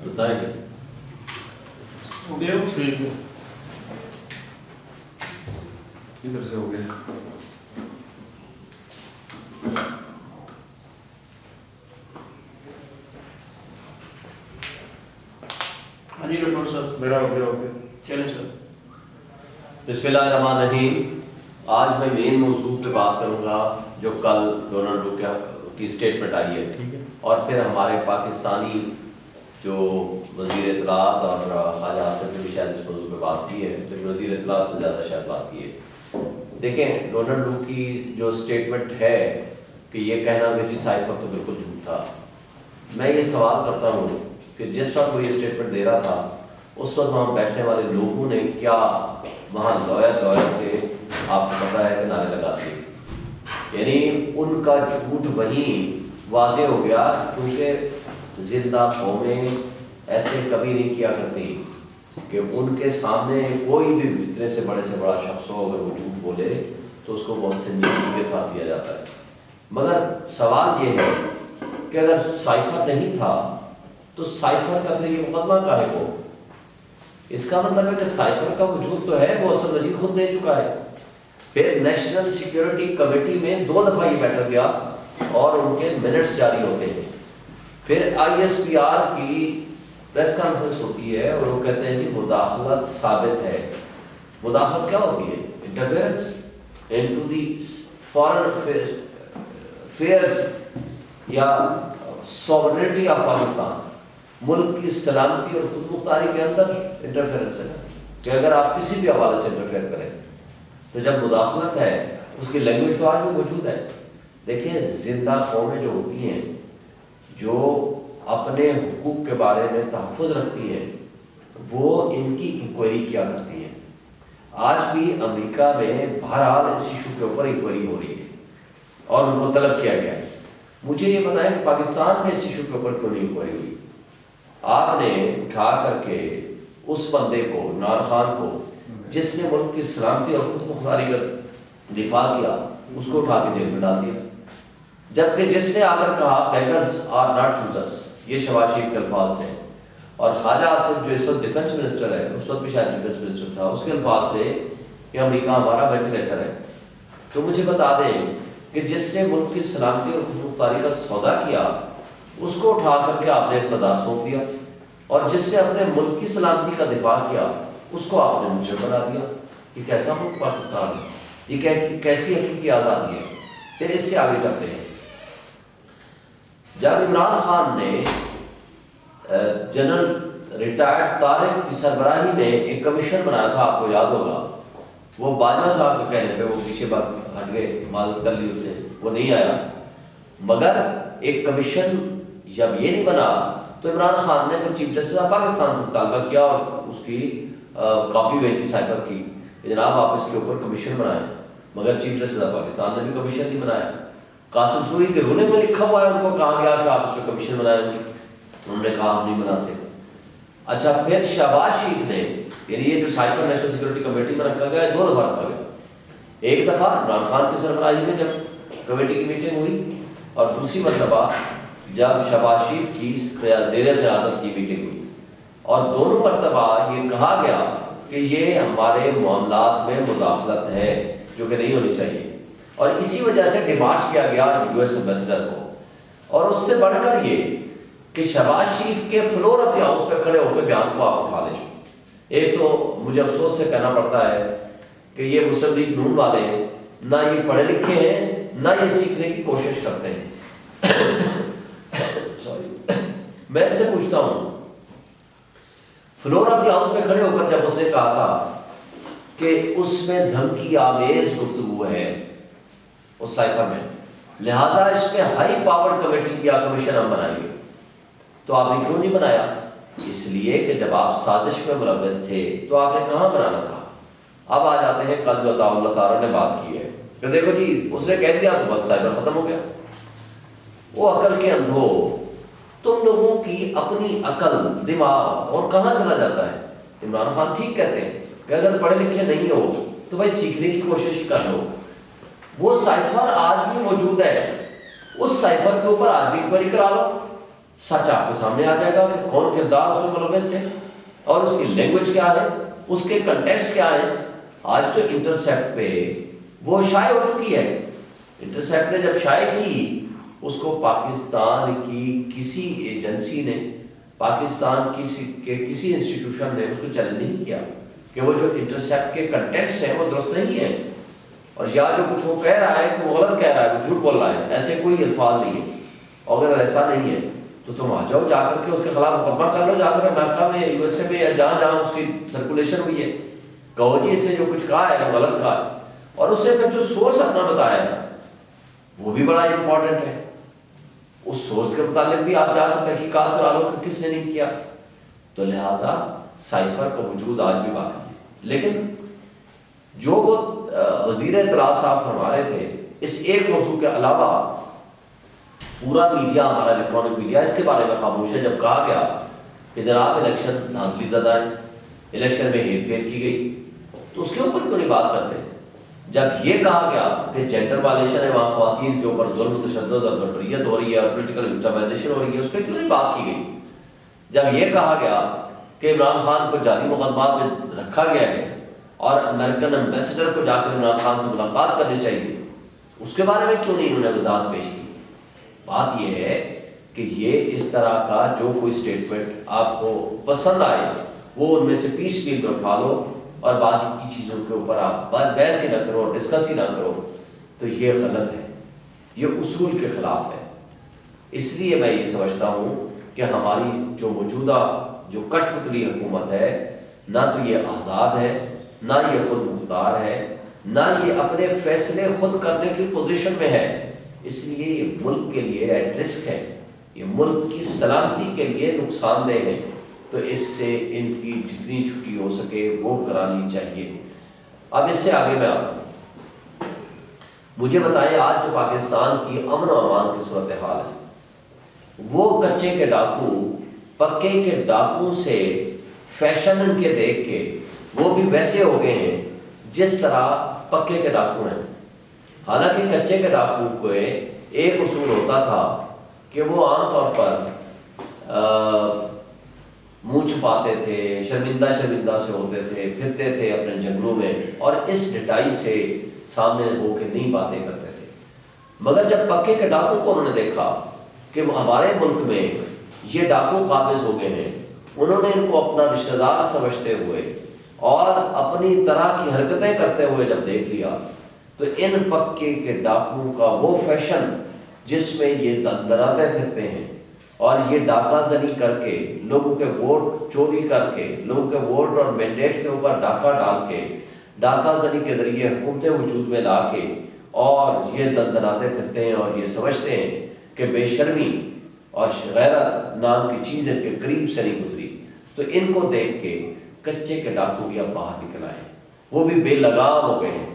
بتائیں گے ہو گیا ٹھیک ہے ادھر سے ہو گیا. ہاں جی ڈاکٹر صاحب میرا ہو گیا. اوکے چلیں سر. بسم اللہ الرحمن الرحیم. آج میں مین موضوع پہ بات کروں گا جو کل ڈونلڈ ٹرمپ کی اسٹیٹمنٹ آئی ہے. ٹھیک ہے. اور پھر ہمارے پاکستانی جو وزیر اطلاعات اور خواجہ آصف نے بھی شاید اس موضوع پہ بات کی ہے، لیکن وزیر اطلاعات نے زیادہ شاید بات کی ہے. دیکھیں ڈونلڈ ٹرمپ کی جو اسٹیٹمنٹ ہے کہ یہ کہنا کہ جی سائفر تو بالکل جھوٹ تھا، میں یہ سوال کرتا ہوں کہ جس وقت وہ یہ اسٹیٹمنٹ دے رہا تھا اس وقت وہاں بیٹھنے والے لوگوں نے کیا وہاں لویا کے آپ کو پتہ ہے کہ نعرے لگا دیے. یعنی ان کا جھوٹ وہیں واضح ہو گیا، کیونکہ زندہ قومیں ایسے کبھی نہیں کیا کرتی کہ ان کے سامنے کوئی بھی اتنے سے بڑا شخص ہو اگر وہ جھوٹ بولے تو اس کو بہت سنجیدگی کے ساتھ دیا جاتا ہے. مگر سوال یہ ہے کہ اگر سائفر نہیں تھا تو سائفر کا پھر یہ مقدمہ کاہے کو؟ اس کا مطلب ہے کہ سائفر کا وجود تو ہے، وہ اصل وزیر خود دے چکا ہے. پھر نیشنل سیکیورٹی کمیٹی میں 2 دفعہ یہ بیٹھ گیا اور ان کے منٹس جاری ہوتے ہیں. پھر ISPR کی پریس کانفرنس ہوتی ہے اور وہ کہتے ہیں کہ مداخلت ثابت ہے. مداخلت کیا ہوتی ہے؟ Interference into the foreign affairs یا سوورنٹی آف پاکستان، ملک کی سلامتی اور خود مختاری کے اندر انٹرفیئرنس ہے کہ اگر آپ کسی بھی حوالے سے انٹرفیئر کریں تو جب مداخلت ہے اس کی لینگویج تو آج بھی موجود ہے. دیکھیں زندہ قومیں جو ہوتی ہیں جو اپنے حقوق کے بارے میں تحفظ رکھتی ہیں وہ ان کی انکوائری کیا کرتی ہیں. آج بھی امریکہ میں بہرحال اس ایشو کے اوپر انکوائری ہو رہی ہے اور ان کو طلب کیا گیا ہے. مجھے یہ بتائیں کہ پاکستان میں اس ایشو کے اوپر کیوں نہیں انکوائری ہوئی؟ آپ نے اٹھا کر کے اس بندے کو عمران خان کو جس نے ملک کی سلامتی اور خود مختاری کا دفاع کیا اس کو اٹھا کے جیل میں ڈال دیا، جبکہ جس نے آ کر کہا بیگرز آر ناٹ چوزرز، یہ شہباز شریف کے الفاظ تھے، اور خواجہ آصف جو اس وقت ڈیفنس منسٹر ہے، اس وقت بھی شاید ڈیفنس منسٹر تھا، اس کے الفاظ تھے کہ امریکہ ہمارا وینٹیلیٹر ہے. تو مجھے بتا دیں کہ جس نے ملک کی سلامتی اور خود مختاری کا سودا کیا اس کو اٹھا کر کے آپ نے اقتدار سونپ دیا، اور جس نے اپنے ملک کی سلامتی کا دفاع کیا اس کو آپ نے مجرم بنا دیا. یہ کیسا ملک پاکستان ہے؟ یہ کیسی حقیقی آزادی ہے؟ پھر اس سے آگے چلتے ہیں. جب عمران خان نے جنرل ریٹائرڈ طارق کی سربراہی میں ایک کمیشن بنایا تھا، آپ کو یاد ہوگا، وہ باجوہ صاحب کے کہنے پہ وہ پیچھے بات ہٹ گئے، معذرت کر لی اس سے، وہ نہیں آیا. مگر ایک کمیشن جب یہ نہیں بنا تو عمران خان نے پھر چیف جسٹس آف پاکستان سے مطالبہ کیا اور اس کی کاپی بھیجی سائفر کی کہ جناب آپ اس کے اوپر کمیشن بنائیں. مگر چیف جسٹس آف پاکستان نے بھی کمیشن نہیں بنایا. قاسم سوری کے رولنگ میں لکھا ہوا ہے، ان کو کہا گیا کہ آپ اس پہ کمیشن بنائیں، انہوں نے کہا ہم نہیں بناتے. اچھا پھر شہباز شریف نے، یعنی یہ جو سائفر نیشنل سیکورٹی کمیٹی میں رکھا گیا 2 دفعہ رکھا گیا. ایک دفعہ عمران خان کی سربراہی میں جب کمیٹی کی میٹنگ ہوئی، اور دوسری مرتبہ جب شہباز شریف کی زیر قیادت کی میٹنگ ہوئی، اور دونوں مرتبہ یہ کہا گیا کہ یہ ہمارے معاملات میں مداخلت ہے جو کہ نہیں ہونی چاہیے، اور اسی وجہ سے ڈیمارچ کیا گیا US ایمبیسڈر کو. اور اس سے بڑھ کر یہ کہ شہباز شریف کے فلور آف دی ہاؤس پہ کھڑے ہو کے بیان کو آپ اٹھا لیں. ایک تو مجھے افسوس سے کہنا پڑتا ہے کہ یہ مسلم لیگ نون والے نہ یہ پڑھے لکھے ہیں نہ یہ سیکھنے کی کوشش کرتے ہیں. میں ان سے پوچھتا ہوں، فلور آف دی ہاؤس میں کھڑے ہو کر جب اس نے کہا تھا کہ اس میں دھمکی آمیز گفتگو ہے اس سائفر میں، لہٰذا اس میں ہائی پاور کمیٹی یا کمیشن ہم بنائیں گے، تو آپ نے کیوں نہیں بنایا؟ اس لیے کہ جب آپ سازش میں ملوث تھے تو آپ نے کہاں بنانا تھا. اب آ جاتے ہیں کل جو اللہ تعالیٰ نے بات کی ہے کہ دیکھو جی اس نے کہہ دیا تو بس سائبر ختم ہو گیا. وہ عقل کے اندھو، تم لوگوں کی اپنی عقل دماغ اور کہاں چلا جاتا ہے. عمران خان ٹھیک کہتے ہیں کہ اگر پڑھے لکھے نہیں ہو تو بھائی سیکھنے کی کوشش کر لو. وہ سائفر آج بھی موجود ہے، اس سائفر کے اوپر آج بھی انکوائری کرا لو. سچ آپ کے سامنے آ جائے گا کہ کون کردار اس میں ملوث تھے اور اس کی لینگویج کیا ہے، اس کے کنٹیکسٹ کیا ہے۔ آج تو انٹرسیپٹ پہ وہ شائع ہو چکی ہے، انٹرسیپٹ نے جب شائع کی اس کو پاکستان کی کسی ایجنسی نے، پاکستان کے کسی انسٹیٹیوشن نے اس کو چیلنج نہیں کیا کہ وہ جو انٹرسیپٹ کے کنٹیکسٹ ہیں وہ درست نہیں ہیں، اور یا جو کچھ وہ کہہ رہا ہے کہ وہ غلط کہہ رہا ہے، وہ جھوٹ بول رہا ہے، ایسے کوئی الفاظ نہیں ہے۔ اور اگر ایسا نہیں ہے تو تم آ جاؤ جا کر کے اس کے خلاف مقدمہ کر لو، جا کر امریکہ میں، یو ایس اے میں، یا جہاں جہاں اس کی سرکولیشن ہوئی ہے، کہو جی اس نے جو کچھ کہا ہے وہ غلط کہا ہے۔ اور اس نے پھر جو سورس اپنا بتایا ہے وہ بھی بڑا امپورٹنٹ ہے، اس سورس کے متعلق بھی آپ جا کر تحقیقات کرا لو کہ کس نے نہیں کیا۔ تو لہٰذا سائفر کا وجود آج بھی باقی ہے، لیکن جو وہ وزیر اطلاعات صاحب فرما رہے تھے، اس ایک موضوع کے علاوہ پورا میڈیا، ہمارا الیکٹرانک میڈیا اس کے بارے میں خاموش ہے۔ جب کہا گیا کہ جناب الیکشن دھاندلی زدہ ہے، الیکشن میں ہیر پھیر کی گئی، تو اس کے اوپر کیوں نہیں بات کرتے؟ جب یہ کہا گیا کہ جینڈر وائلیشن ہے، وہاں خواتین کے اوپر ظلم، تشدد اور بھرپریت ہو رہی ہے اور پولیٹیکل وکٹمائزیشن ہو رہی ہے، اس پہ کیوں نہیں بات کی گئی؟ جب یہ کہا گیا کہ عمران خان کو جعلی مقدمات میں رکھا گیا ہے اور امریکن ایمبیسڈر کو جا کر عمران خان سے ملاقات کرنی چاہیے، اس کے بارے میں کیوں نہیں انہوں نے وضاحت پیش کی؟ بات یہ ہے کہ یہ اس طرح کا جو کوئی سٹیٹمنٹ آپ کو پسند آئے وہ ان میں سے پیس پیل کر اٹھا لو اور باقی کی چیزوں کے اوپر آپ بحث ہی نہ کرو، ڈسکس ہی نہ کرو، تو یہ غلط ہے، یہ اصول کے خلاف ہے۔ اس لیے میں یہ سمجھتا ہوں کہ ہماری جو موجودہ جو کٹ پتلی حکومت ہے، نہ تو یہ آزاد ہے، نہ یہ خود مختار ہے، نہ یہ اپنے فیصلے خود کرنے کی پوزیشن میں ہے۔ اس لیے یہ ملک کے لیے ایٹ رسک ہے، یہ ملک کی سلامتی کے لیے نقصان دہ ہے، تو اس سے ان کی جتنی چھٹی ہو سکے وہ کرانی چاہیے۔ اب اس سے آگے میں آتا ہوں، مجھے بتائیں آج جو پاکستان کی امن و امان کی صورتحال ہے، وہ کچے کے ڈاکو پکے کے ڈاکو سے فیشن ان کے دیکھ کے وہ بھی ویسے ہو گئے ہیں جس طرح پکے کے ڈاکو ہیں۔ حالانکہ کچے کے ڈاکو کو ایک اصول ہوتا تھا کہ وہ عام طور پر منہ چھپاتے تھے، شرمندہ سے ہوتے تھے، پھرتے تھے اپنے جنگلوں میں اور اس ڈٹائی سے سامنے ہو کے نہیں باتیں کرتے تھے۔ مگر جب پکے کے ڈاکو کو انہوں نے دیکھا کہ ہمارے ملک میں یہ ڈاکو قابض ہو گئے ہیں، انہوں نے ان کو اپنا رشتہ دار سمجھتے ہوئے اور اپنی طرح کی حرکتیں کرتے ہوئے جب دیکھ لیا، تو ان پکے کے ڈاکو کا وہ فیشن جس میں یہ دراتے پھرتے ہیں اور یہ ڈاکہ زنی کر کے لوگوں کے ووٹ چوری کر کے، لوگوں کے ووٹ اور مینڈیٹ کے اوپر ڈاکہ ڈال کے، ڈاکہ زنی کے ذریعے حکومتیں وجود میں لا کے اور یہ دراتے پھرتے ہیں اور یہ سمجھتے ہیں کہ بے شرمی اور غیرت نام کی چیز ان کے قریب سے نہیں گزری، تو ان کو دیکھ کے کچے کے ڈاکو بھی اب باہر نکل آئے، وہ بھی بے لگام ہو گئے ہیں،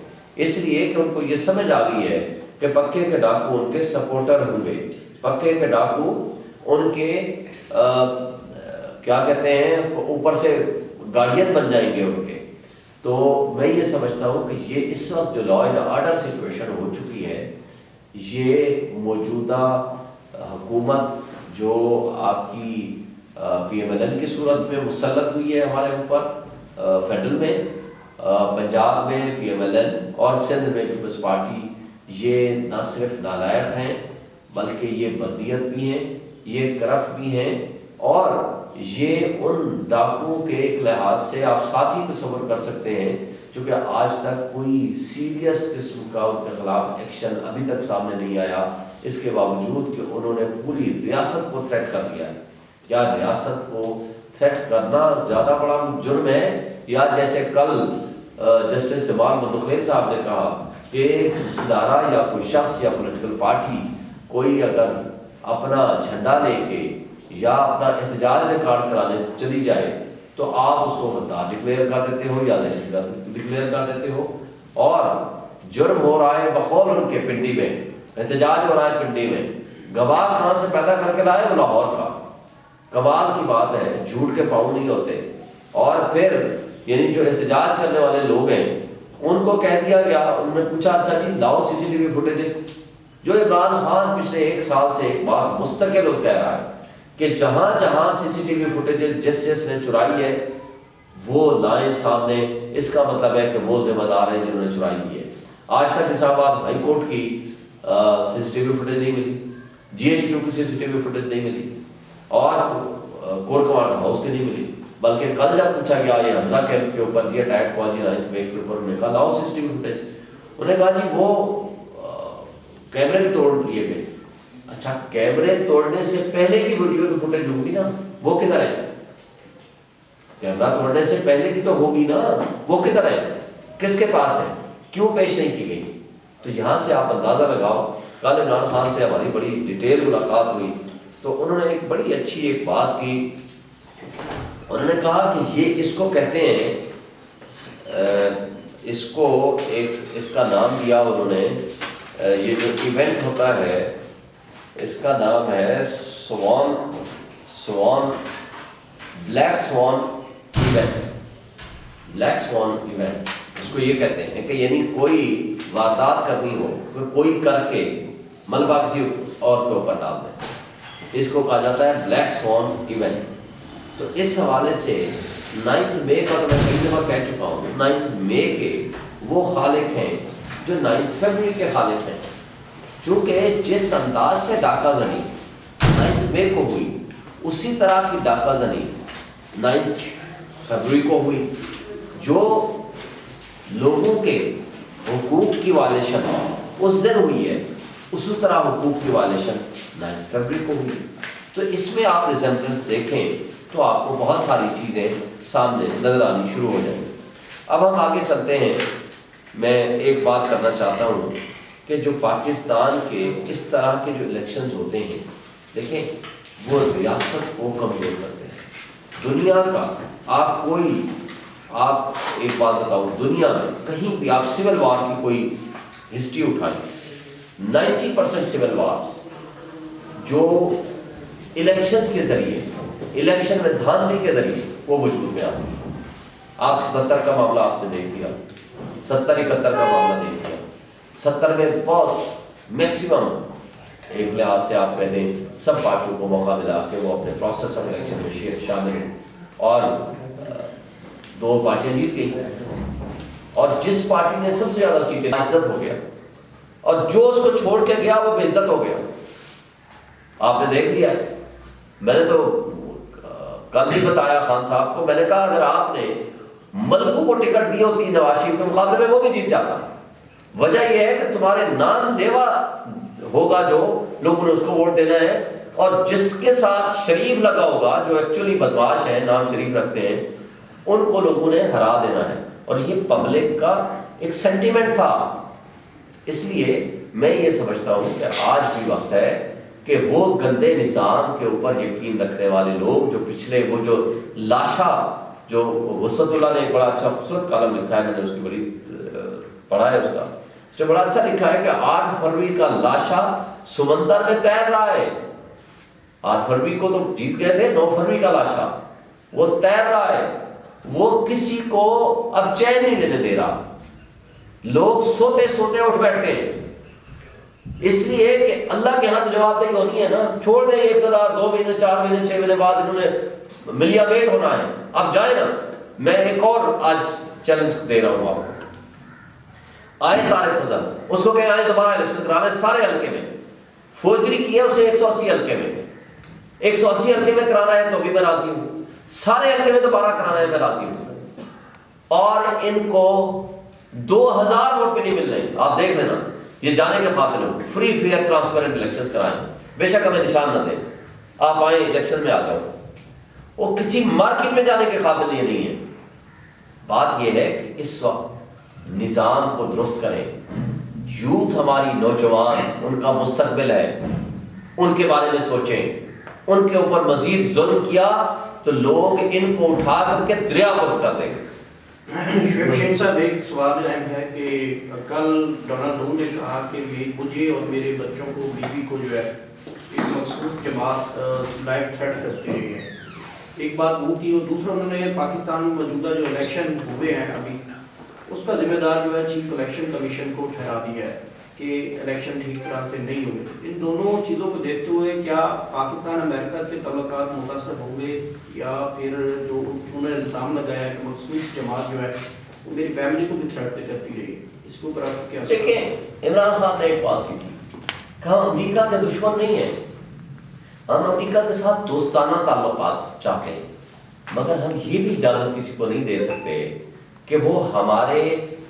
اس لیے کہ ان کو یہ سمجھ آ گئی ہے کہ پکے کے ڈاکو ان کے سپورٹر ہوں گے، پکے کے ڈاکو ان کے کیا کہتے ہیں اوپر سے گارڈین بن جائیں گے ان کے۔ تو میں یہ سمجھتا ہوں کہ یہ اس وقت جو لا اینڈ آرڈر سچویشن ہو چکی ہے، یہ موجودہ حکومت جو آپ کی پی ایم ایل این کی صورت میں مسلط ہوئی ہے ہمارے اوپر فیڈرل میں، پنجاب میں پی ایم ایل این اور سندھ میں پیپلز پارٹی، یہ نہ صرف نالائق ہیں بلکہ یہ بدنیت بھی ہیں، یہ کرپٹ بھی ہیں، اور یہ ان ڈاکوؤں کے ایک لحاظ سے آپ ساتھ ہی تصور کر سکتے ہیں چونکہ آج تک کوئی سیریس قسم کا ان کے خلاف ایکشن ابھی تک سامنے نہیں آیا، اس کے باوجود کہ انہوں نے پوری ریاست کو تھریٹ کر دیا ہے۔ کیا ریاست کو تھریٹ کرنا زیادہ بڑا جرم ہے؟ یا جیسے کل جسٹس جمال مدخیل صاحب نے کہا کہ ایک ادارہ یا کوئی شخص یا پولیٹیکل پارٹی کوئی اگر اپنا جھنڈا لے کے یا اپنا احتجاج ریکارڈ کرانے چلی جائے تو آپ اس کو غدار ڈکلیئر کر دیتے ہو یا دہشت گرد ڈکلیئر کر دیتے ہو، اور جرم ہو رہا ہے بقول ان کے پنڈی میں، احتجاج ہو رہا ہے پنڈی میں، گواہ کہاں سے پیدا کر کے لائے؟ وہ لاہور کا۔ کمال کی بات ہے، جھوٹ کے پاؤں نہیں ہوتے۔ اور پھر یعنی جو احتجاج کرنے والے لوگ ہیں ان کو کہہ دیا گیا، انہوں نے پوچھا اچھا جی لاؤ سی سی ٹی وی فوٹیجز، جو عمران خان پچھلے ایک سال سے ایک بار مستقل کہہ رہا ہے کہ جہاں جہاں سی سی ٹی وی فوٹیجز جس نے چرائی ہے وہ لائیں سامنے. اس کا مطلب ہے کہ وہ ذمہ دار ہیں جنہوں نے چرائی کی ہے. آج تک اسلام آباد ہائی کورٹ کی سی سی ٹی وی فوٹیج نہیں ملی, جی ایچ کیو کی سی سی ٹی وی فوٹیج نہیں ملی, اور کور کمانڈ ہاؤس کی نہیں ملی. بلکہ کل جب پوچھا گیا یہ حمزہ کیمپ کے اوپر یہ اٹیک ہوا جی 9 مئی کے اوپر, انہوں نے کہا لاؤ سی سی ٹی وی فوٹیج. انہوں نے کہا جی وہ کیمرے بھی توڑ لیے گئے. اچھا کیمرے توڑنے سے پہلے کی ویڈیو تو فوٹیج ہوگی نا, وہ کدھر ہے؟ کیمرہ توڑنے سے پہلے کی تو ہوگی نا, وہ کدھر ہے, کس کے پاس ہے, کیوں پیش نہیں کی گئی؟ تو یہاں سے آپ اندازہ لگاؤ. کل عمران خان سے ہماری بڑی ڈیٹیل ملاقات ہوئی تو انہوں نے ایک بڑی اچھی ایک بات کی. انہوں نے کہا کہ یہ اس کو کہتے ہیں, اس کو ایک اس کا نام دیا انہوں نے, یہ جو ایونٹ ہوتا ہے اس کا نام ہے سوان بلیک سوان ایونٹ. بلیک سوان ایونٹ اس کو یہ کہتے ہیں کہ یعنی کوئی واردات کرنی ہو, کوئی کر کے ملبہ کسی اور کے اوپر ڈال دیں, اس کو کہا جاتا ہے بلیک سوان ایونٹ. تو اس حوالے سے 9 مئی کا تو میں کئی دفعہ کہہ چکا ہوں, 9 مئی کے وہ خالق ہیں جو 9 فروری کے خالق ہیں. چونکہ جس انداز سے ڈاکہ زنی 9 مئی کو ہوئی اسی طرح کی ڈاکہ زنی 9 فروری کو ہوئی. جو لوگوں کے حقوق کی وائلیشن اس دن ہوئی ہے اسی طرح حقوق کی وائلیشن 9 فروری کو ہوئی. تو اس میں آپ ریزمبلنس دیکھیں تو آپ کو بہت ساری چیزیں سامنے نظر آنی شروع ہو جائیں. اب ہم آگے چلتے ہیں. میں ایک بات کرنا چاہتا ہوں کہ جو پاکستان کے اس طرح کے جو الیکشنز ہوتے ہیں, دیکھیں وہ ریاست کو کمزور کرتے ہیں. دنیا کا آپ ایک بات بتاؤ, دنیا میں کہیں بھی آپ سول وار کی کوئی ہسٹری اٹھائیں, 90% سول وارز جو الیکشنز کے ذریعے, الیکشن میں دھاندلی کے ذریعے وہ وجود میں آتی ہے. آپ 77 کا معاملہ آپ نے دیکھ لیا, 70-71 کا معاملہ دیکھ لیا. 70 میں بہت میکسیمم ایک لحاظ سے آپ کہہ دیں سب پارٹیوں کو موقع ملا کہ وہ اپنے پروسیس آف الیکشن میں شامل ہیں, اور 2 پارٹیاں جیت گئی, اور جس پارٹی نے سب سے زیادہ سیٹیں عزت ہو گیا, اور جو اس کو چھوڑ کے گیا وہ بے عزت ہو گیا. آپ نے دیکھ لیا. میں نے تو کل بھی بتایا خان صاحب کو, میں نے کہا اگر آپ نے ملکوں کو ٹکٹ دی ہوتی نواز شریف کے مقابلے میں وہ بھی جیت جاتا. وجہ یہ ہے کہ تمہارے نام لیوا ہوگا جو لوگوں نے اس کو ووٹ دینا ہے, اور جس کے ساتھ شریف لگا ہوگا جو ایکچولی بدماش ہے, نام شریف رکھتے ہیں, ان کو لوگوں نے ہرا دینا ہے. اور یہ پبلک کا ایک سینٹیمنٹ تھا. اس لیے میں یہ سمجھتا ہوں کہ آج بھی وقت ہے کہ وہ گندے نظام کے اوپر یقین رکھنے والے لوگ جو پچھلے وہ جو لاشا, جو وسعت اللہ نے ایک بڑا اچھا خوبصورت کالم لکھا ہے, میں نے اس کی بڑی پڑھا ہے, اس نے بڑا اچھا لکھا ہے کہ 8 فروری کا لاشا سمندر میں تیر رہا ہے. 8 فروری کو تو جیت گئے تھے, 9 فروری کا لاشا وہ تیر رہا ہے, وہ کسی کو اب چین نہیں لینے دے رہا. لوگ سوتے سوتے اٹھ بیٹھتے ہیں, اس لیے کہ اللہ کے ہاں تو جواب دہی ہونی ہے نا. چھوڑ دیں 1 سال 2 مہینے 4 مہینے 6 مہینے بعد انہوں نے ملیا میٹ ہونا ہے, اب جائیں نا. میں ایک اور آج چیلنج دے رہا ہوں آپ کو, آئے طارق فضل, اس کو کہیں آئے دوبارہ الیکشن کرانے سارے حلقے میں. فوجری کی ہے اسے 180 حلقے میں, 180 حلقے میں کرانا ہے تو بھی میں راضی ہوں, سارے حلقے میں دوبارہ کرانا ہے میں راضی ہوں. اور ان کو 2000 ووٹ بھی نہیں مل رہے. آپ دیکھ لینا, یہ جانے کے قابل ہو. فری فیئر ٹرانسپیرنٹ الیکشن کرائیں, بے شک ہمیں نشان نہ دیں, آپ آئیں الیکشن میں آ جاؤ. وہ کسی مارکیٹ میں جانے کے قابل یہ نہیں ہے. بات یہ ہے کہ اس وقت نظام کو درست کریں. یوتھ ہماری نوجوان, ان کا مستقبل ہے, ان کے بارے میں سوچیں. ان کے اوپر مزید ظلم کیا تو لوگ ان کو اٹھا کر کے دریا برد کر دیں گے. شعیب شہین صاحب, ایک سوال اہم ہے کہ کل ڈونلڈ ٹرمپ نے کہا کہ مجھے اور میرے بچوں کو, بیوی کو جو ہے ایک مخصوص جماعت لائف تھریٹ کرتے ہیں. ایک بات وہ تھی, اور دوسرا انہوں نے پاکستان میں موجودہ جو الیکشن ہوئے ہیں ابھی, اس کا ذمہ دار جو ہے چیف الیکشن کمیشن کو ٹھہرا دیا ہے. کہ الیکشن ٹھیک طرح سے نہیں ہوئے. ان دونوں چیزوں کو دیکھتے ہوئے کیا پاکستان امریکہ کے تعلقات متاثر ہوں گے یا پھر جو انہوں نے الزام لگایا ہے کہ مخصوص جماعت جو ہے وہ میری فیملی کو بھی تھریٹ کرتی رہی ہے, اس کے اوپر آپ کیا؟ دیکھیں عمران خان نے ایک بات کی تھی کہ ہم امریکہ کے دشمن نہیں ہیں, ہم امریکہ کے ساتھ دوستانہ تعلقات چاہتے ہیں, مگر ہم یہ بھی اجازت کسی کو نہیں دے سکتے کہ وہ ہمارے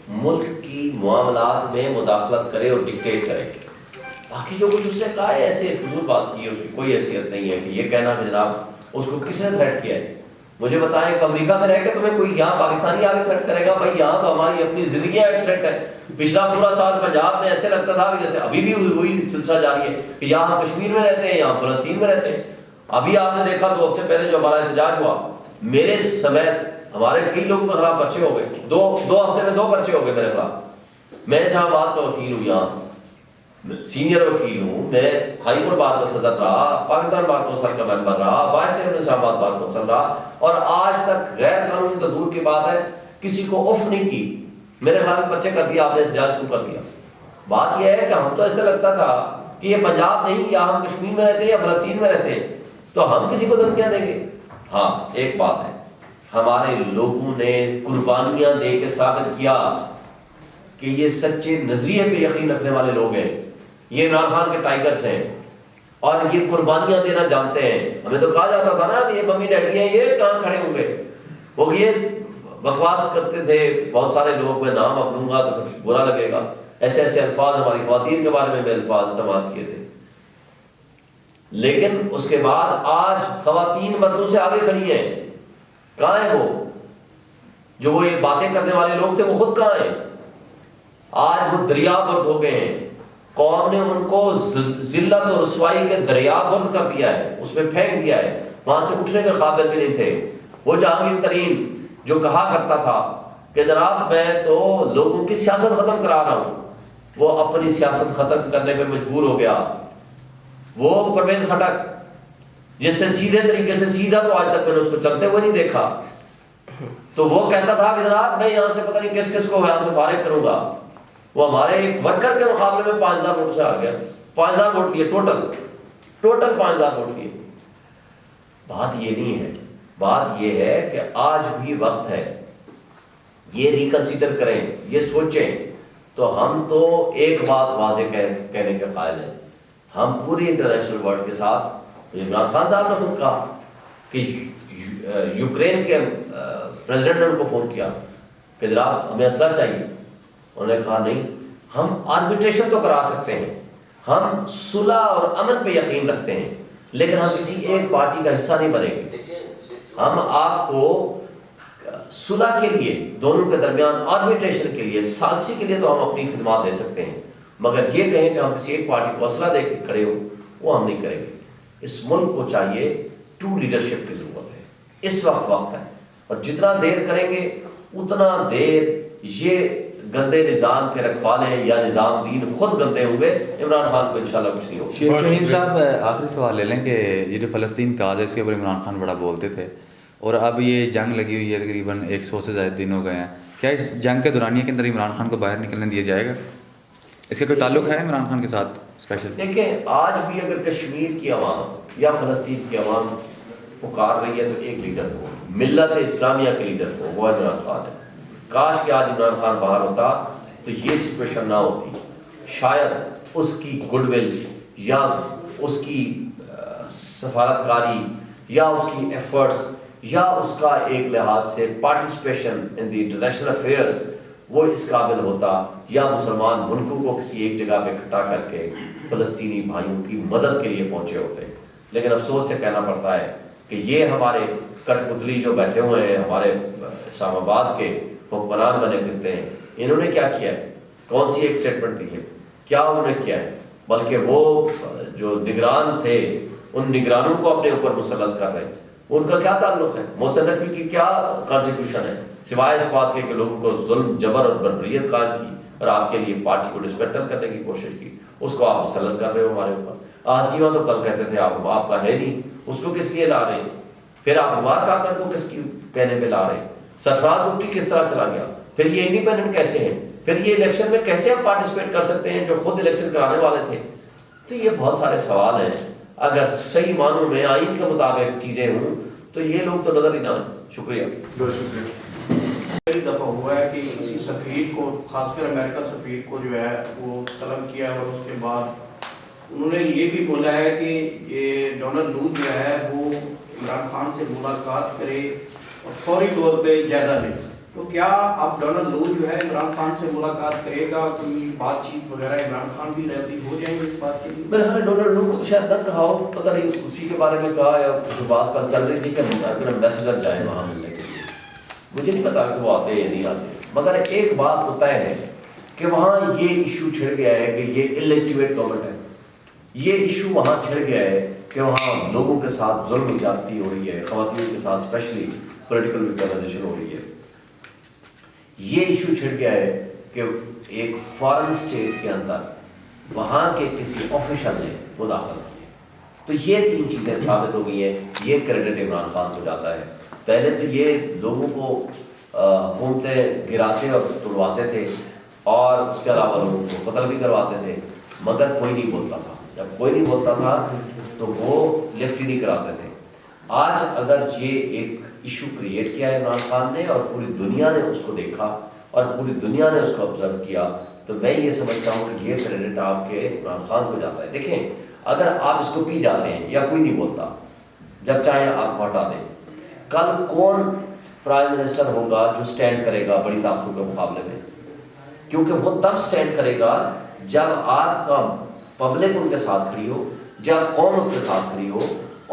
ملک کی معاملات میں مداخلت کرے اور ڈکٹیٹ کرے. باقی جو کچھ اس نے کہا ہے ایسے فضول بات کی ہے, اس کی کوئی حیثیت نہیں ہے کہ یہ کہنا کہ جناب اس کو کس نے تھریٹ کیا ہے. مجھے بتائیں کہ امریکہ میں رہ کے تمہیں کوئی یہاں پاکستانی آگے تھریٹ کرے گا؟ بھائی یہاں تو ہماری اپنی زندگیاں ایک تھریٹ ہے. پچھلا پورا سال پنجاب میں ایسے لگتا تھا کہ جیسے ابھی بھی وہی سلسلہ جاری ہے کہ یہاں ہم کشمیر میں رہتے ہیں, یہاں فلسطین میں رہتے ہیں. ابھی آپ نے دیکھا 2 ہفتے پہلے جو ہمارا احتجاج ہوا, میرے سمیت ہمارے کئی لوگوں کے خلاف پرچے ہو گئے. 2 ہفتے میں 2 پرچے ہو گئے میرے خلاف. میں اسلام آباد کا وکیل ہوں, یہاں سینئر وکیل ہوں, میں ہائی کورٹ بار کا صدر رہا, پاکستان بار کونسل کا ممبر رہا, وائس چیئرمین اسلام آباد بار کونسل رہا, اور آج تک غیر قانونی تو دور کی بات ہے کسی کو اف نہیں کی. میرے خلاف پرچے کر دیا, آپ نے احتجاج کیوں کر دیا؟ بات یہ ہے کہ ہم تو ایسے لگتا تھا کہ یہ پنجاب نہیں, یا ہم کشمیر میں رہتے ہیں یا فلسطین میں رہتے ہیں, تو ہم کسی کو دھمکیاں دیں گے؟ ہاں ایک بات ہے, ہمارے لوگوں نے قربانیاں دے کے ثابت کیا کہ یہ سچے نظریے پہ یقین رکھنے والے لوگ ہیں. یہ عمران خان کے ٹائیگرز ہیں اور یہ قربانیاں دینا جانتے ہیں. ہمیں تو کہا جاتا تھا نا کہ یہ ممی ڈیڈی ہیں, یہ کہاں کھڑے ہوں گے. وہ یہ بکواس کرتے تھے بہت سارے لوگ, میں نام اب لوں گا تو برا لگے گا, ایسے ایسے الفاظ ہماری خواتین کے بارے میں الفاظ استعمال کیے تھے. لیکن اس کے بعد آج خواتین مردوں سے آگے کھڑی ہیں. کہاں ہیں وہ جو وہ یہ باتیں کرنے والے لوگ تھے, وہ خود کہاں ہیں؟ آج وہ دریا برد ہو گئے ہیں. قوم نے ان کو ذلت اور رسوائی کے دریا برد کر دیا ہے, اس میں پھینک دیا ہے, وہاں سے اٹھنے کے قابل بھی نہیں تھے. وہ جہانگیر ترین جو کہا کرتا تھا کہ جناب میں تو لوگوں کی سیاست ختم کرا رہا ہوں, وہ اپنی سیاست ختم کرنے پہ مجبور ہو گیا. وہ پرویز خٹک جس سے سیدھے طریقے سے سیدھا تو آج تک میں نے اس کو چلتے ہوئے نہیں دیکھا, تو وہ کہتا تھا کہ جناب میں یہاں سے پتہ نہیں کس کس کو یہاں سے فارغ کروں گا. وہ ہمارے ایک ورکر کے مقابلے میں 5000 ووٹ سے آ گیا. 5000 ووٹ لیے ٹوٹل 5000 ووٹ لیے. بات یہ نہیں ہے, بات یہ ہے کہ آج بھی وقت ہے یہ ریکنسیڈر کریں, یہ سوچیں. تو ہم تو ایک بات واضح کہنے کے قائل ہیں, ہم پوری انٹرنیشنل ورلڈ کے ساتھ. عمران خان صاحب نے خود کہا کہ یوکرین کے پریزیڈنٹ نے ان کو فون کیا کہ جناب ہمیں اسلحہ چاہیے. انہوں نے کہا نہیں, ہم آربیٹریشن تو کرا سکتے ہیں, ہم صلح اور امن پہ یقین رکھتے ہیں, لیکن ہم کسی ایک پارٹی کا حصہ نہیں بنیں گے. ہم آپ کو صلح کے لیے دونوں کے درمیان آربیٹریشن کے لیے ثالثی کے لیے تو ہم اپنی خدمات دے سکتے ہیں, مگر یہ کہیں کہ ہم کسی ایک پارٹی کو اسلحہ دے کے کھڑے ہو, وہ ہم نہیں کریں گے. اس ملک کو چاہیے ٹرو لیڈرشپ کی ضرورت ہے. اس وقت ہے, اور جتنا دیر کریں گے اتنا دیر یہ گندے نظام کے رکھوالے یا نظام دین خود گندے ہوں گے. عمران خان کو انشاءاللہ کچھ نہیں ہوگا. شیخ شاہین صاحب آخری سوال لے لیں کہ یہ جو فلسطین کا ہے اس کے اوپر عمران خان بڑا بولتے تھے, اور اب یہ جنگ لگی ہوئی ہے, تقریباً 100 سے زائد دن ہو گئے ہیں. کیا اس جنگ کے دورانیے کے اندر عمران خان کو باہر نکلنے دیا جائے گا؟ اس کا کوئی تعلق ہے عمران خان کے ساتھ اسپیشل؟ دیکھیں آج بھی اگر کشمیر کی عوام یا فلسطین کی عوام پکار رہی ہے تو ایک لیڈر کو, ملت اسلامیہ کے لیڈر کو, وہ عمران خان ہے. کاش کہ آج عمران خان باہر ہوتا تو یہ سچویشن نہ ہوتی. شاید اس کی گڈ ول یا اس کی سفارتکاری یا اس کی ایفرٹس یا اس کا ایک لحاظ سے participation in the international affairs وہ اس قابل ہوتا, یا مسلمان ملکوں کو کسی ایک جگہ پہ اکٹھا کر کے فلسطینی بھائیوں کی مدد کے لیے پہنچے ہوتے. لیکن افسوس سے کہنا پڑتا ہے کہ یہ ہمارے کٹ پتلی جو بیٹھے ہوئے ہیں ہمارے اسلام آباد کے حکمران بنے پھرتے ہیں, انہوں نے کیا کیا ہے؟ کون سی ایک اسٹیٹمنٹ دی ہے؟ کیا انہوں نے کیا ہے؟ بلکہ وہ جو نگران تھے ان نگرانوں کو اپنے اوپر مسلط کر رہے ہیں. ان کا کیا تعلق ہے؟ محسن نقوی کی کیا کنٹریبیوشن ہے سوائے اس بات کے کہ لوگوں کو ظلم جبر اور بربریت قائم کی اور آپ کے لیے پارٹی کو ڈسپینٹل کرنے کی کوشش کی, اس کو آپ مسلط کر رہے ہو ہمارے اوپر. چیواں تو کل کہتے تھے آپ کا ہے نہیں, اس کو کس لیے لا رہے ہیں؟ پھر آپ عمار کاکڑ کو کس کی کہنے پہ لا رہے ہیں؟ سرفراز بھٹی کس طرح چلا گیا؟ پھر یہ انڈیپینڈنٹ کیسے ہیں؟ پھر یہ الیکشن میں کیسے ہم پارٹیسپیٹ کر سکتے ہیں جو خود الیکشن کرانے والے تھے؟ تو یہ بہت سارے سوال ہیں. اگر صحیح معنوں میں آئین کے مطابق چیزیں ہوں تو یہ لوگ تو نظر ہی نہ آئیں. شکریہ. بہت شکریہ. پہلی دفعہ ہوا ہے کہ کسی سفیر کو، خاص کر امریکہ سفیر کو جو ہے وہ طلب کیا، اور اس کے بعد انہوں نے یہ بھی بولا ہے کہ یہ ڈونلڈ لوتھ جو ہے وہ عمران خان سے ملاقات کرے اور فوری طور پہ جائزہ لے. تو کیا اب ڈونلڈ لوتھ جو ہے عمران خان سے ملاقات کرے گا؟ کوئی بات چیت وغیرہ عمران خان بھی راضی ہو جائیں گے اس بات کے لیے؟ میں نے ڈونلڈ لوتھ کو تو شاید نہ کہا ہو، پتہ نہیں اسی کے بارے میں کہا یا جو بات کل چل رہی تھی کہ ایمبیسڈر جائیں وہاں ملنے کے لیے. مجھے نہیں پتا کہ وہ آتے ہیں یا نہیں آتے، مگر ایک بات تو طے ہے کہ وہاں یہ ایشو چھڑ گیا ہے کہ یہ اللیجیٹمیٹ گورنمنٹ ہے. یہ ایشو وہاں چھڑ گیا ہے کہ وہاں لوگوں کے ساتھ ظلم زیادتی ہو رہی ہے، خواتین کے ساتھ اسپیشلی پولیٹیکل ویکٹمائزیشن ہو رہی ہے. یہ ایشو چھڑ گیا ہے کہ ایک فارن اسٹیٹ کے اندر وہاں کے کسی آفیشل نے مداخلت کی. تو یہ تین چیزیں ثابت ہو گئی ہیں. یہ کریڈٹ عمران خان کو جاتا ہے. پہلے تو یہ لوگوں کو حکومتیں گراتے اور توڑواتے تھے، اور اس کے علاوہ لوگوں کو قتل بھی کرواتے تھے، مگر کوئی نہیں بولتا تھا. جب کوئی نہیں بولتا تھا تو وہ لفٹ ہی نہیں کراتے تھے. آج اگر یہ ایک ایشو کریٹ کیا ہے عمران خان نے اور پوری دنیا نے اس کو دیکھا اور پوری دنیا نے اس کو آبزرو کیا، تو میں یہ سمجھتا ہوں کہ یہ کریڈٹ آپ کے عمران خان کو جاتا ہے. دیکھیں، اگر آپ اس کو پی جاتے ہیں یا کوئی نہیں بولتا، جب چاہیں آپ کو ہٹا دیں، کل کون پرائم منسٹر ہوگا جو سٹینڈ کرے گا بڑی طاقتوں کے مقابلے میں؟ کیونکہ وہ تب سٹینڈ کرے گا جب آپ کا پبلک ان کے ساتھ کھڑی ہو، جب قوم اس کے ساتھ کھڑی ہو،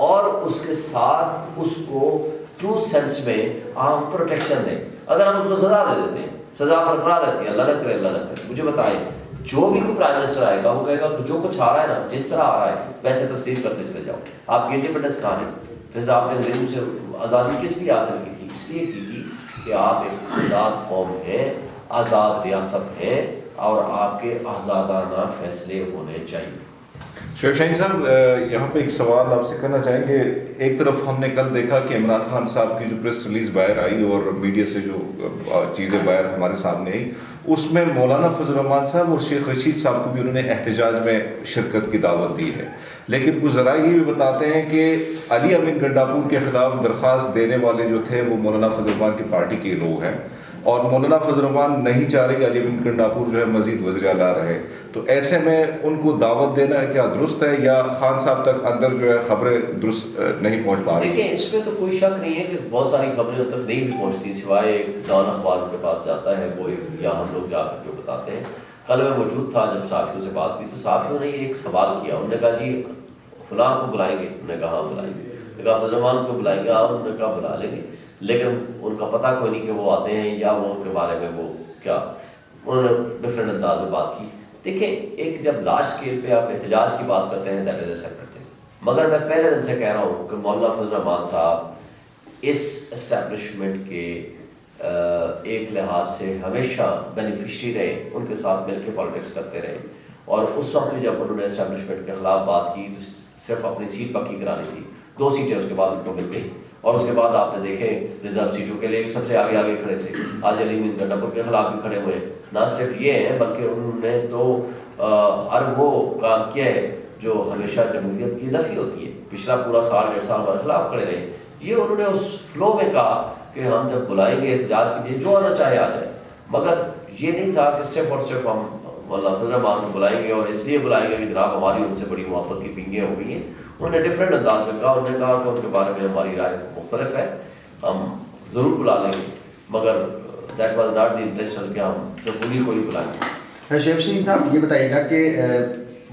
اور اس کے ساتھ اس کو ٹرو سینس میں ہم پروٹیکشن دیں. اگر ہم اس کو سزا دے دیتے ہیں، سزا برقرار رہتی ہے، اللہ نہ کرے اللہ نہ کرے. مجھے بتائیں، جو بھی کوئی پرائم منسٹر آئے گا وہ کہے گا کہ جو کچھ آ رہا ہے نا، جس طرح آ رہا ہے ویسے تسلیم کرتے چلے جاؤ. آپ کی انڈیپینڈنس کہاں ہے؟ پھر آپ نے ذہن سے آزادی کس لیے حاصل کی تھی؟ اس لیے کی تھی کہ آپ ایک آزاد قوم ہیں، آزاد ریاست ہیں، اور آپ کے آزادانہ فیصلے ہونے چاہیے. شعیب شاہین صاحب، یہاں پہ ایک سوال آپ سے کرنا چاہیں گے. ایک طرف ہم نے کل دیکھا کہ عمران خان صاحب کی جو پریس ریلیز باہر آئی اور میڈیا سے جو چیزیں باہر ہمارے سامنے آئی، اس میں مولانا فضل الرحمان صاحب اور شیخ رشید صاحب کو بھی انہوں نے احتجاج میں شرکت کی دعوت دی ہے. لیکن کچھ ذرائع یہ بھی بتاتے ہیں کہ علی امین گنڈاپور کے خلاف درخواست دینے والے جو تھے وہ مولانا فضل الرحمان کی پارٹی کے لوگ ہیں، اور مولانا فضل الرحمان نہیں چاہ رہے کہ علی امین گنڈاپور جو ہے مزید وزیر اعلیٰ رہے. تو ایسے میں ان کو دعوت دینا کیا درست ہے، یا خان صاحب تک اندر جو ہے خبریں درست نہیں پہنچ پا رہی؟ دیکھیں، اس میں تو کوئی شک نہیں ہے کہ بہت ساری خبریں اب تک نہیں بھی پہنچتی، سوائے ایک ڈان اخبار کے پاس جاتا ہے وہ یا ہم لوگ جا کر جو بتاتے ہیں. کل میں موجود تھا جب صحافیوں سے بات کی، تو صحافیوں نے یہ ایک سوال کیا. انہوں نے کہا جی فلاں کو بلائیں گے؟ انہوں نے کہا ہاں بلائیں گے. انہوں نے کہا فضل الرحمان کو بلائیں گے؟ ہاں. انہوں نے کہا بلا لیں گے. لیکن ان کا پتہ کوئی نہیں کہ وہ آتے ہیں یا وہ ان کے بارے میں وہ کیا. انہوں نے ڈفرینٹ انداز میں بات کی. دیکھیں، ایک جب لارج اسکیل پہ آپ احتجاج کی بات کرتے ہیں that is a separate thing. مگر میں پہلے دن سے کہہ رہا ہوں کہ مولانا فضل الرحمان صاحب اس اسٹیبلشمنٹ کے ایک لحاظ سے ہمیشہ بینیفیشری رہے، ان کے ساتھ مل کے پالیٹکس کرتے رہے. اور اس وقت بھی جب انہوں نے اسٹیبلشمنٹ کے خلاف بات کی تو صرف اپنی سیٹ پکی کرانی تھی. 2 سیٹیں اس کے بعد ان کو مل گئی، اور اس کے بعد آپ نے دیکھے ریزرو سیٹوں کے لیے سب سے آگے آگے کھڑے تھے. آج علی امین گنڈاپور کے خلاف بھی کھڑے ہوئے. نہ صرف یہ ہیں بلکہ انہوں نے تو ہر وہ کام کیا ہے جو ہمیشہ جمہوریت کی نفی ہوتی ہے. پچھلا پورا سال 1.5 سال ہمارے خلاف کھڑے رہے. یہ انہوں نے اس فلو میں کہا کہ ہم جب بلائیں گے احتجاج کے لیے جو آنا چاہے آ جائے. مگر یہ نہیں تھا کہ صرف اور صرف ہم مولانا فضل الرحمان کو بلائیں گے اور اس لیے بلائیں گے کہ جناب ہماری ان سے بڑی محبت کی پنگیں ہو گئی ہیں. انہوں نے ڈفرینٹ انداز میں کہا. انہوں نے کہا کہ ان کے بارے میں ہماری رائے مختلف ہے، ہم ضرور بلا لیں گے، مگر that was not the intention کہ ہم صرف انہیں کو ہی بلائیں گے. شعیب شاہین صاحب، یہ بتائیے گا کہ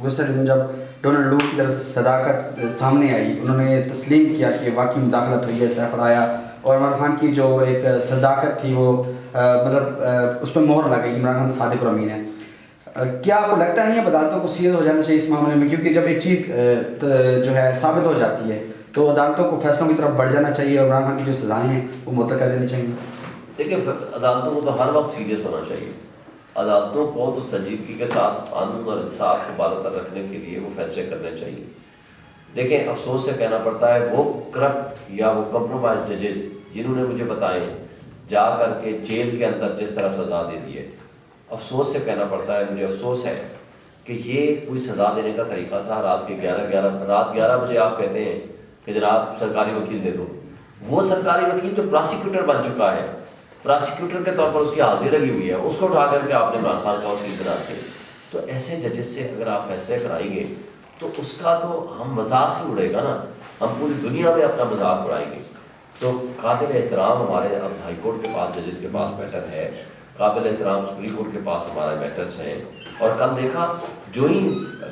گزشتہ دن جب ڈونلڈ لوتھ کی طرف صداقت سامنے آئی، انہوں نے تسلیم کیا کہ واقعی مداخلت ہوئی ہے، سیف آیا، اور عمران خان کی جو ایک صداقت تھی وہ مطلب اس پہ مہر لگ گئی، عمران خان صادق اور امین ہے. کیا آپ کو لگتا نہیں ہے عدالتوں کو سیریس ہو جانا چاہیے اس معاملے میں؟ کیونکہ جب ایک چیز جو ہے ثابت ہو جاتی ہے تو عدالتوں کو فیصلوں کی طرف بڑھ جانا چاہیے، اور عمران خان کی جو سزائیں ہیں وہ معطل کر دینی چاہیے. دیکھیں، عدالتوں کو تو ہر وقت سیریس ہونا چاہیے. عدالتوں کو تو سنجیدگی کے ساتھ قانون اور انصاف کو بالاتر رکھنے کے لیے وہ فیصلے کرنے چاہیے. دیکھیں، افسوس سے کہنا پڑتا ہے وہ کرپٹ یا وہ کمپرومائز ججز جنہوں نے مجھے بتائیں جا کر کے جیل کے اندر جس طرح سزا دے دی ہے، افسوس سے کہنا پڑتا ہے، مجھے افسوس ہے کہ یہ کوئی سزا دینے کا طریقہ تھا؟ رات 11 بجے آپ کہتے ہیں کہ جناب سرکاری وکیل دے دو. وہ سرکاری وکیل جو پراسیکیوٹر بن چکا ہے، پراسیکیوٹر کے طور پر اس کی حاضری لگی ہوئی ہے، اس کو اٹھا کر کے آپ نے عمران خان کا وکیل بنا کے، تو ایسے ججز سے اگر آپ فیصلے کرائیں گے تو اس کا تو ہم مذاق ہی اڑے گا نا، ہم پوری دنیا میں اپنا مذاق اڑائیں گے. تو قابل احترام ہمارے اب ہائی کورٹ کے پاس ججز کے پاس میٹر ہے، قابل احترام سپریم کورٹ کے پاس ہمارے میٹرز ہیں. اور کل دیکھا جو ہی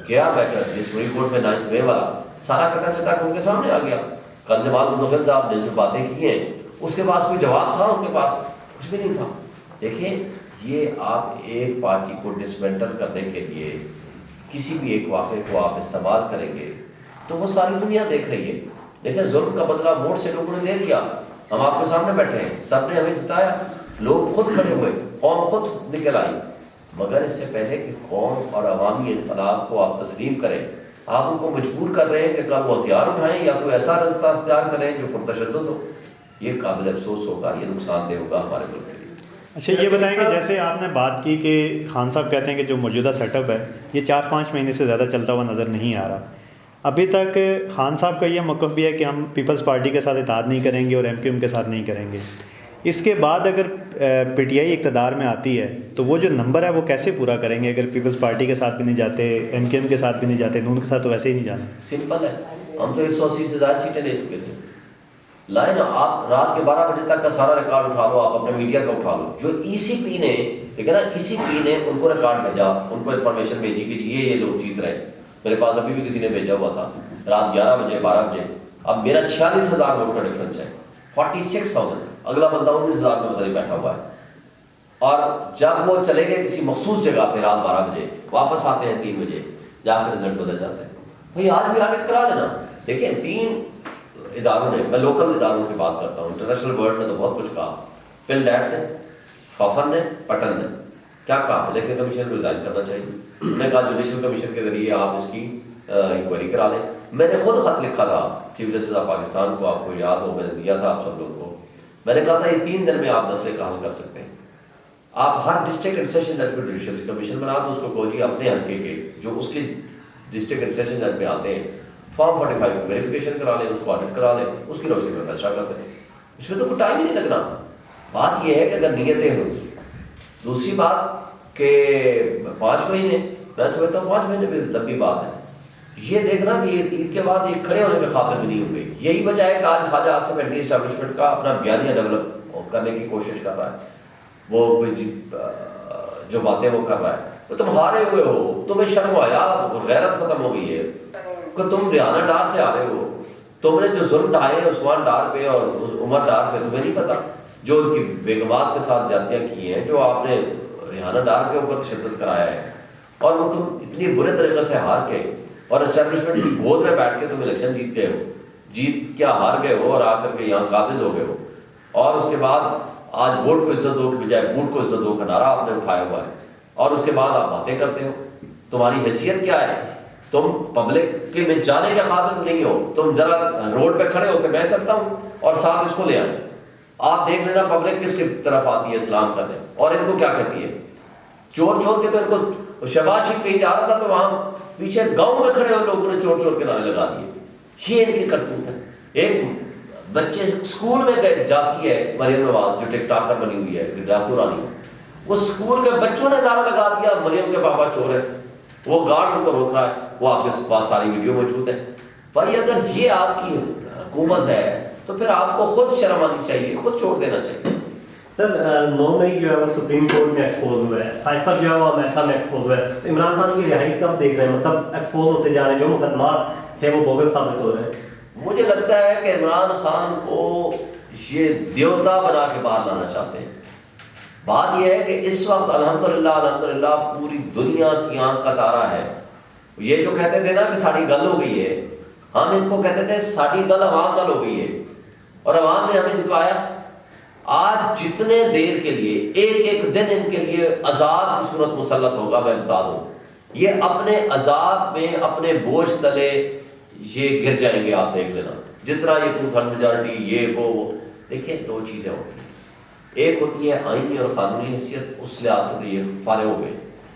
گیا میٹر یہ سپریم کورٹ میں 9 مئی والا، سارا کٹا چٹا ان کے سامنے آ گیا. کل جمال مدغل صاحب نے جو باتیں کی ہیں اس کے پاس کوئی جواب تھا؟ ان کے پاس کچھ بھی نہیں تھا. دیکھیں یہ آپ ایک پارٹی کو ڈسمنٹل کرنے کے لیے کسی بھی ایک واقعے کو آپ استعمال کریں گے تو وہ ساری دنیا دیکھ رہی ہے. دیکھیں ظلم کا بدلہ ووٹ سے لوگوں نے دے دیا، ہم آپ کے سامنے بیٹھے ہیں، سب نے ہمیں جتایا، لوگ خود کھڑے ہوئے، قوم خود نکل آئی. مگر اس سے پہلے کہ قوم اور عوامی انقلاب کو آپ تسلیم کریں، آپ ان کو مجبور کر رہے ہیں کہ کل وہ ہتھیار اٹھائیں یا کوئی ایسا رستہ اختیار کریں جو پرتشدد ہو. یہ قابل افسوس ہوگا، یہ نقصان دہ ہوگا ہمارے ملک کے لیے. اچھا یہ بتائیں کہ جیسے آپ نے بات کی کہ خان صاحب کہتے ہیں کہ جو موجودہ سیٹ اپ ہے یہ 4-5 مہینے سے زیادہ چلتا ہوا نظر نہیں آ رہا. ابھی تک خان صاحب کا یہ موقف بھی ہے کہ ہم پیپلز پارٹی کے ساتھ اتحاد نہیں کریں گے اور MQM کے ساتھ نہیں کریں گے. اس کے بعد اگر PTI اقتدار میں آتی ہے تو وہ جو نمبر ہے وہ کیسے پورا کریں گے اگر پیپلز پارٹی کے ساتھ بھی نہیں جاتے، MQM کے ساتھ بھی نہیں جاتے، نون کے ساتھ تو ویسے ہی نہیں جانا؟ سمپل ہے، ہم تو 180 سے زیادہ سیٹیں لے چکے تھے. لائن آپ رات کے 12 بجے تک کا سارا ریکارڈ اٹھا لو، آپ اپنے میڈیا کا اٹھا لو. جو ECP نے ٹھیک ہے نا، ECP نے ان کو ریکارڈ بھیجا، ان کو انفارمیشن بھیجی کہ یہ لوگ جیت رہے ہیں. میرے پاس ابھی بھی کسی نے بھیجا ہوا تھا رات 11 بجے 12 بجے. اب میرا 46,000 ووٹ کا ڈفرینس ہے، 46,000. اگلا بندہ 19,000 میں مزید بیٹھا ہوا ہے. اور جب وہ چلے گئے کسی مخصوص جگہ پہ رات 12 بجے، واپس آتے ہیں 3 بجے، جا کے رزلٹ بدل جاتے ہیں. بھائی آج بھی آڈٹ کرا لینا. دیکھیں 3 اداروں نے، میں لوکل اداروں کی بات کرتا ہوں، انٹرنیشنل ورلڈ نے تو بہت کچھ کہا. فل ڈیٹ نے، فافر نے، پٹن نے کیا کہا؟ الیکشن کمیشن کو ریزائن کرنا چاہیے. انہوں نے کہا جوڈیشل کمیشن کے ذریعے آپ اس کی انکوائری کرا لیں. میں نے خود خط لکھا تھا چیف جسٹس آف پاکستان کو، آپ کو یاد ہو میں نے دیا تھا آپ سب لوگوں کو. میں نے کہا تھا یہ 3 دن میں آپ مسئلے کا حل کر سکتے ہیں. آپ ہر ڈسٹرکٹ اینڈ سیشن جج کو جوڈیشل کمیشن بنا دو، اس کو کہو جی اپنے حلقے کے جو اس کے ڈسٹرکٹ اینڈ سیشن جج میں آتے ہیں فارم 45 کو ویریفیکیشن کرا لیں، اس کو آڈٹ کرا لیں، اس کی روشنی میں فیصلہ کرتے ہیں. اس میں تو کوئی ٹائم ہی نہیں لگنا. بات یہ ہے کہ اگر نیتیں ہوں. دوسری بات کہ 5 مہینے، میں سمجھتا ہوں 5 مہینے بھی لمبی بات ہے. یہ دیکھنا کہ عید کے بعد یہ کھڑے ہونے میں خاطر بھی نہیں ہو گئی. یہی وجہ ہے کہ آج خواجہ آصف اینٹی اسٹیبلشمنٹ کا اپنا بیانیہ ڈیولپ کرنے کی کوشش کر رہا ہے. وہ جو باتیں وہ کر رہا ہے، وہ تم ہارے ہوئے ہو، تمہیں شرم آیا، غیرت ختم ہو گئی ہے کہ تم ریحانہ ڈار سے آ رہے ہو. تم نے جو ظلم ڈھائے عثمان ڈار پہ اور عمر ڈار پہ، تمہیں نہیں پتا جو ان کی بیگمات کے ساتھ زیادتیاں کی ہیں، جو آپ نے ریحانہ ڈار کے اوپر تشدد کرایا ہے، اور وہ تم اتنی برے طریقے سے ہار کے اور اسٹیبلشمنٹ کی گود میں بیٹھ کے تم الیکشن جیت گئے ہو. جیت کیا ہار گئے ہو اور آ کر کے یہاں قابض ہو گئے ہو. اور اس کے بعد آج ووٹ کو عزت دو کے بجائے بوٹ کو عزت دو کا نعرہ آپ نے اٹھایا ہوا ہے. اور اس کے بعد آپ باتیں کرتے ہو. تمہاری حیثیت کیا ہے؟ تم پبلک کے میں جانے کے قابل نہیں ہو. تم ذرا روڈ پہ کھڑے ہو کے میں چلتا ہوں اور ساتھ اس کو لے آئیں. آپ دیکھ لینا پبلک کس کی طرف آتی ہے اسلام کا دے، اور ان کو کیا کہتی ہے. چور چور کے تو ان کو شہباز شریف کہیں جا رہا تھا تو وہاں پیچھے گاؤں میں کھڑے ہوئے لوگوں نے چور چور کے نعرے لگا دیے. یہ ان کی کرتوت ہے. ایک بچے اسکول میں جاتی ہے مریم نواز جو ٹک ٹاکر بنی ہوئی ہے ڈاکو رانی، وہ اسکول کے بچوں نے نعرہ لگا دیا مریم کے پاپا چور ہے. وہ گارڈ ان کو روک رہا ہے، وہ آپ کے پاس ساری ویڈیو موجود ہے. بھائی اگر یہ آپ کی حکومت ہے تو پھر آپ کو خود شرم آنی چاہیے، خود چھوڑ دینا چاہیے. سر 9 مئی جو ہے وہ سپریم کورٹ میں ایکسپوز ہوا ہے، سائفر جو ہے وہ امریکہ میں ایکسپوز ہوا ہے. تو عمران خان کی رہائی کب دیکھ رہے ہیں؟ مطلب ایکسپوز ہوتے جا رہے ہیں، جو مقدمات تھے وہ بوگس ثابت ہو رہے ہیں. مجھے لگتا ہے کہ عمران خان کو یہ دیوتا بنا کے باہر لانا چاہتے ہیں. بات یہ ہے کہ اس وقت الحمدللہ پوری دنیا کی آنکھ کا تارا ہے. یہ جو کہتے تھے نا کہ ساڑی گل ہو گئی ہے، ہم ان کو کہتے تھے ساڑی گل عوام گل ہو گئی ہے، اور عوام نے ہمیں جتوایا. آج جتنے دیر کے لیے ایک ایک دن ان کے لیے عذاب کی صورت مسلط ہوگا، میں بتا دوں یہ اپنے عذاب میں اپنے بوجھ تلے یہ گر جائیں گے. آپ دیکھ لینا جتنا یہ 2/3 میجارٹی یہ وہ دیکھیں 2 چیزیں ہوتی ہیں. ایک ہوتی ہے آئینی اور قانونی حیثیت، اس لحاظ سے یہ فارغ ہو گئے.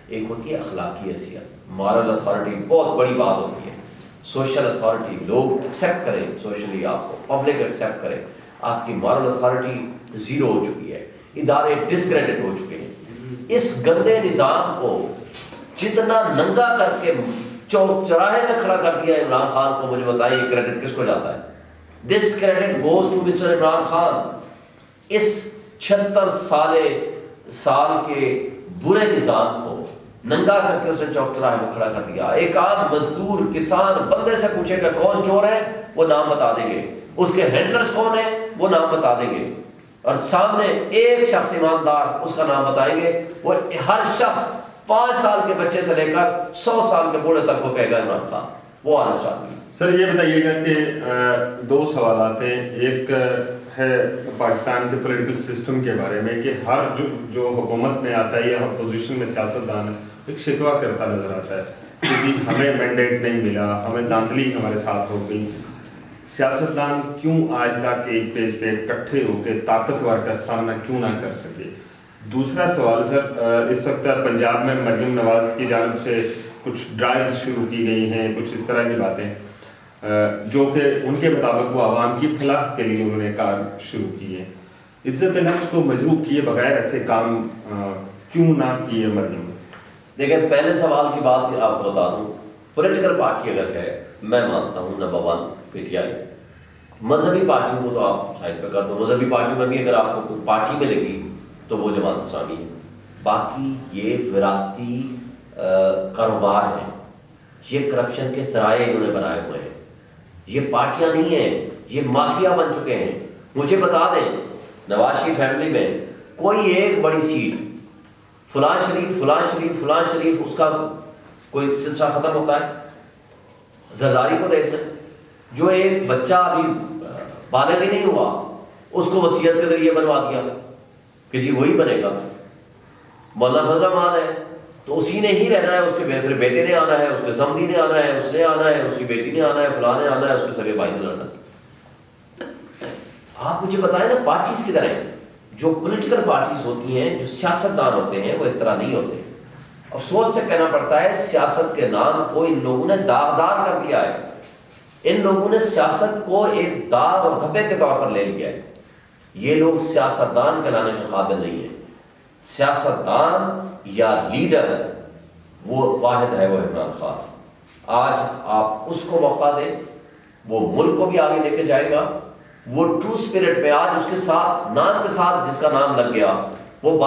ایک ہوتی ہے اخلاقی حیثیت، مارل اتھارٹی، بہت بڑی بات ہوتی ہے. سوشل اتھارٹی، لوگ ایکسیپٹ کریں سوشلی آپ کو، پبلک ایکسیپٹ کریں. آپ کی مارل اتھارٹی زیرو ہو چکی ہے، ادارے ڈسکریڈٹ ہو چکے ہیں. اس گندے نظام کو جتنا ننگا کر کے چوراہے میں کھڑا کر دیا عمران خان کو، مجھے بتائیں یہ کریڈٹ کس کو جاتا ہے؟ This credit goes to mister Imran Khan. اس 76 سال کے برے نظام کو ننگا کر کے اس نے چوک چوراہے میں کھڑا کر دیا. ایک عام مزدور کسان بندے سے پوچھے کہ کون چور ہے، وہ نام بتا دیں گے. اس کے ہینڈلرز کون ہیں، وہ نام بتا دیں گے. اور سامنے ایک شخص ایماندار، اس کا نام بتائیں گے. وہ ہر شخص 5 سال کے بچے سے لے کر 100 سال کے بوڑھے تک کو کہے گا عمران خان. وہ آنسٹ آدمی. سر یہ بتائیے گا کہ 2 سوالات ہیں. ایک ہے پاکستان کے پولیٹیکل سسٹم کے بارے میں کہ ہر جو حکومت میں آتا ہے یا اپوزیشن میں سیاستدان ہے، ایک شکوہ کرتا نظر آتا ہے کہ جی ہمیں مینڈیٹ نہیں ملا، ہمیں دھاندلی ہمارے ساتھ ہو گئی. سیاستدان کیوں آج تک ایک پیج پہ اکٹھے ہو کے طاقتور کا سامنا کیوں نہ کر سکے؟ دوسرا سوال سر، اس وقت پنجاب میں مریم نواز کی جانب سے کچھ ڈرائیوز شروع کی گئی ہیں، کچھ اس طرح کی باتیں جو کہ ان کے مطابق وہ عوام کی فلاح کے لیے انہوں نے کار شروع کی ہے. عزت نفس کو مجروح کیے بغیر ایسے کام کیوں نہ کیے مریم؟ دیکھیں پہلے سوال کی بات آپ کو بتا دوں، پولیٹیکل پارٹی اگر ہے، میں مانتا ہوں نمبر 1 پی ٹی آئی. مذہبی پارٹیوں کو تو آپ سائڈ پہ کر دو. مذہبی پارٹیوں میں بھی اگر آپ کو پارٹی میں لگی تو وہ جماعت اسلامی ہے. باقی یہ وراثتی کاروبار ہیں، یہ کرپشن کے ذرائع انہوں نے بنائے ہوئے ہیں. یہ پارٹیاں نہیں ہیں، یہ مافیا بن چکے ہیں. مجھے بتا دیں نواز شریف فیملی میں کوئی ایک بڑی سیٹ فلاں شریف فلاں شریف فلاں شریف، اس کا کوئی سلسلہ ختم ہوتا ہے؟ زرداری کو دیکھ لیں، جو ایک بچہ ابھی بالغ ہی نہیں ہوا اس کو وصیت کے ذریعے بنوا دیا کہ جی وہی بنے گا. مولانا فضل الرحمان ہے تو اسی نے ہی رہنا ہے، اس کے پھر بیٹے نے آنا ہے، اس کے سمدھی نے آنا ہے، اس نے آنا ہے، اس کی بیٹی نے آنا ہے، فلاں نے آنا ہے، اس کے سگے بھائی نے آنا ہے. آپ مجھے بتائیں نا پارٹیز کی طرح جو پولیٹیکل پارٹیز ہوتی ہیں، جو سیاستدان ہوتے ہیں، وہ اس طرح نہیں ہوتے. افسوس سے کہنا پڑتا ہے سیاست کے نام کو ان لوگوں نے داغدار کر دیا ہے. ان لوگوں نے سیاست کو ایک داغ اور دھبے کے طور پر لے لیا ہے. یہ لوگ سیاستدان کہلانے کے قابل نہیں ہیں. سیاستدان یا لیڈر وہ واحد ہے، وہ عمران خان. آج آپ اس کو موقع دیں، وہ ملک کو بھی آگے لے کے جائے گا. وہ ٹرو اسپرٹ میں آج اس کے ساتھ نام کے ساتھ جس کا نام لگ گیا وہ